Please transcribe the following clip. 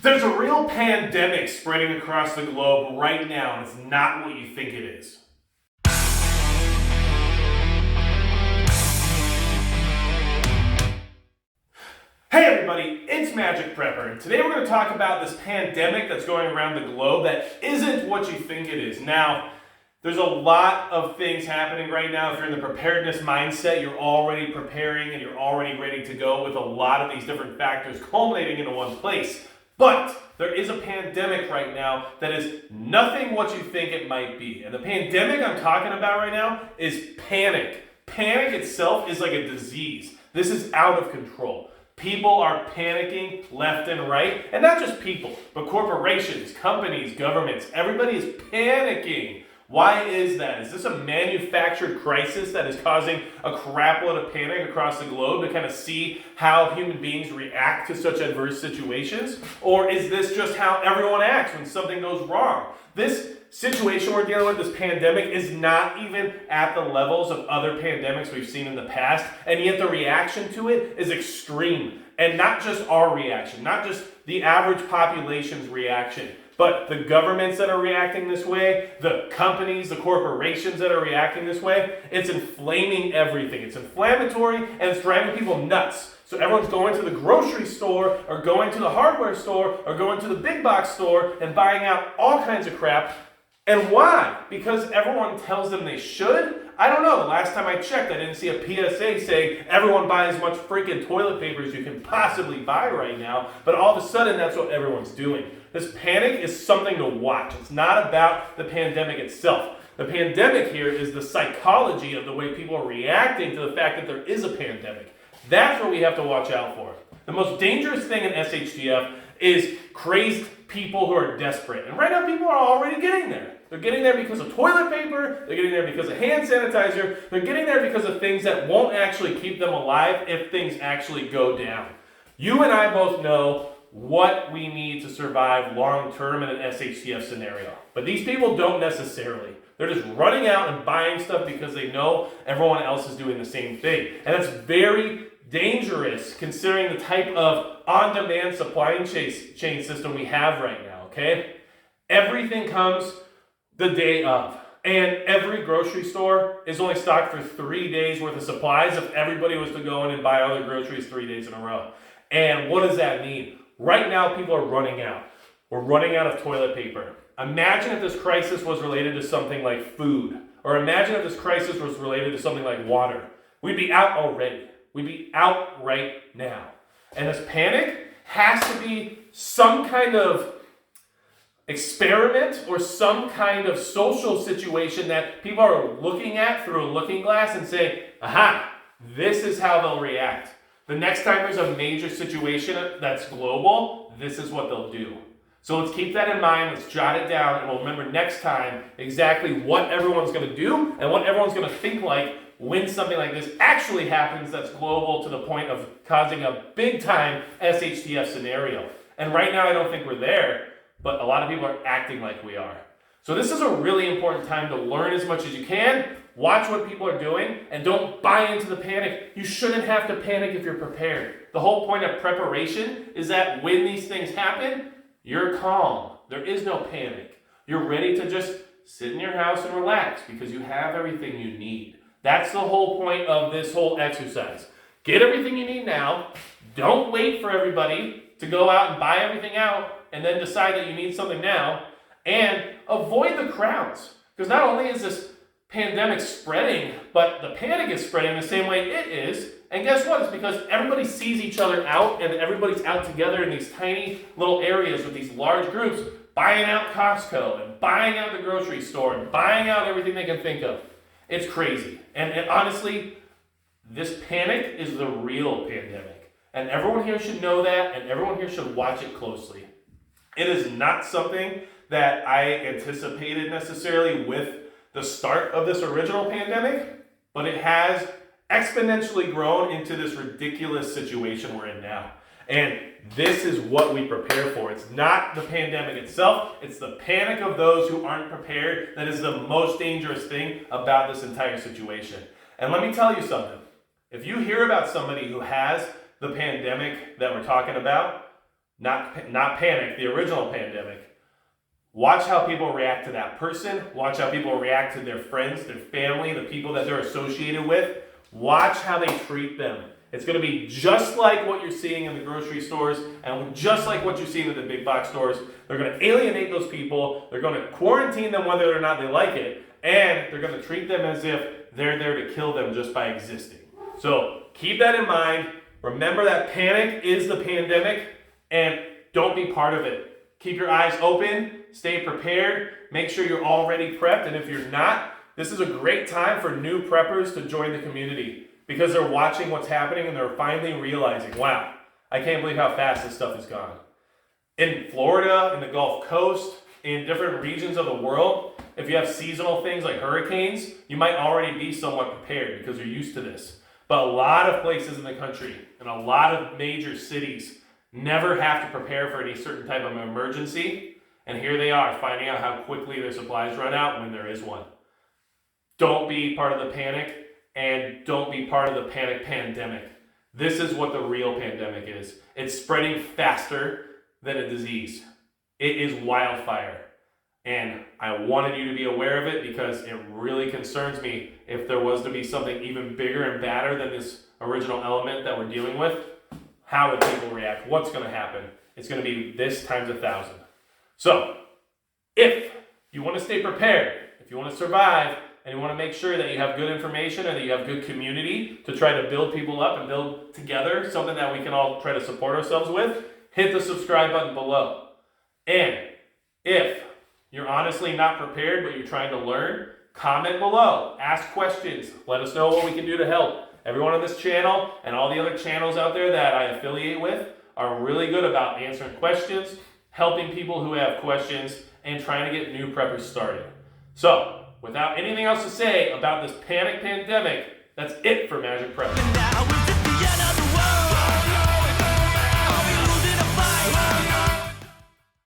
There's a real pandemic spreading across the globe right now, and it's not what you think it is. Hey everybody, it's Magic Prepper, and today we're going to talk about this pandemic that's going around the globe that isn't what you think it is. Now, there's a lot of things happening right now. If you're in the preparedness mindset, you're already preparing and you're already ready to go with a lot of these different factors culminating into one place. But there is a pandemic right now that is nothing what you think it might be. And the pandemic I'm talking about right now is panic. Panic itself is like a disease. This is out of control. People are panicking left and right. And not just people, but corporations, companies, governments. Everybody is panicking. Why is that? Is this a manufactured crisis that is causing a crapload of panic across the globe to kind of see how human beings react to such adverse situations? Or is this just how everyone acts when something goes wrong? This situation we're dealing with, this pandemic, is not even at the levels of other pandemics we've seen in the past, and yet the reaction to it is extreme. And not just our reaction, not just the average population's reaction, but the governments that are reacting this way, the companies, the corporations that are reacting this way. It's inflaming everything. It's inflammatory and it's driving people nuts. So everyone's going to the grocery store or going to the hardware store or going to the big box store and buying out all kinds of crap. And why? Because everyone tells them they should? I don't know. The last time I checked, I didn't see a PSA saying everyone buy as much freaking toilet paper as you can possibly buy right now. But all of a sudden, that's what everyone's doing. This panic is something to watch. It's not about the pandemic itself. The pandemic here is the psychology of the way people are reacting to the fact that there is a pandemic. That's what we have to watch out for. The most dangerous thing in SHTF is crazed people who are desperate. And right now, people are already getting there. They're getting there because of toilet paper. They're getting there because of hand sanitizer. They're getting there because of things that won't actually keep them alive if things actually go down. You and I both know what we need to survive long-term in an SHTF scenario. But these people don't necessarily. They're just running out and buying stuff because they know everyone else is doing the same thing. And that's very dangerous considering the type of on-demand supply chain system we have right now, okay? Everything comes the day of. And every grocery store is only stocked for 3 days worth of supplies if everybody was to go in and buy all their groceries 3 days in a row. And what does that mean? Right now, people are running out. We're running out of toilet paper. Imagine if this crisis was related to something like food. Or imagine if this crisis was related to something like water. We'd be out already. We'd be out right now. And this panic has to be some kind of experiment or some kind of social situation that people are looking at through a looking glass and saying, aha, this is how they'll react. The next time there's a major situation that's global, this is what they'll do. So let's keep that in mind, let's jot it down, and we'll remember next time exactly what everyone's going to do and what everyone's going to think like when something like this actually happens that's global to the point of causing a big-time SHTF scenario. And right now I don't think we're there, but a lot of people are acting like we are. So this is a really important time to learn as much as you can, watch what people are doing, and don't buy into the panic. You shouldn't have to panic if you're prepared. The whole point of preparation is that when these things happen, you're calm. There is no panic. You're ready to just sit in your house and relax because you have everything you need. That's the whole point of this whole exercise. Get everything you need now. Don't wait for everybody to go out and buy everything out and then decide that you need something now. And avoid the crowds. Because not only is this pandemic spreading, but the panic is spreading the same way it is. And guess what? It's because everybody sees each other out and everybody's out together in these tiny little areas with these large groups buying out Costco and buying out the grocery store and buying out everything they can think of. It's crazy. And honestly, this panic is the real pandemic. And everyone here should know that, and everyone here should watch it closely. It is not something that I anticipated necessarily with the start of this original pandemic, but it has exponentially grown into this ridiculous situation we're in now. And this is what we prepare for. It's not the pandemic itself, it's the panic of those who aren't prepared that is the most dangerous thing about this entire situation. And let me tell you something. If you hear about somebody who has the pandemic that we're talking about, not panic, the original pandemic. Watch how people react to that person. Watch how people react to their friends, their family, the people that they're associated with. Watch how they treat them. It's going to be just like what you're seeing in the grocery stores and just like what you're seeing in the big box stores. They're going to alienate those people. They're going to quarantine them whether or not they like it. And they're going to treat them as if they're there to kill them just by existing. So keep that in mind. Remember that panic is the pandemic, and don't be part of it. Keep your eyes open, stay prepared, make sure you're already prepped, and if you're not, this is a great time for new preppers to join the community because they're watching what's happening and they're finally realizing, wow, I can't believe how fast this stuff has gone. In Florida, in the Gulf Coast, in different regions of the world, if you have seasonal things like hurricanes, you might already be somewhat prepared because you're used to this. But a lot of places in the country and a lot of major cities never have to prepare for any certain type of emergency. And here they are finding out how quickly their supplies run out when there is one. Don't be part of the panic, and don't be part of the panic pandemic. This is what the real pandemic is. It's spreading faster than a disease. It is wildfire. And I wanted you to be aware of it because it really concerns me if there was to be something even bigger and badder than this original element that we're dealing with. How would people react? What's going to happen? It's going to be this times 1,000. So, if you want to stay prepared, if you want to survive, and you want to make sure that you have good information and that you have good community to try to build people up and build together, something that we can all try to support ourselves with, hit the subscribe button below. And if you're honestly not prepared, but you're trying to learn, comment below. Ask questions. Let us know what we can do to help. Everyone on this channel and all the other channels out there that I affiliate with are really good about answering questions, helping people who have questions, and trying to get new preppers started. So, without anything else to say about this panic pandemic, that's it for Magic Prep.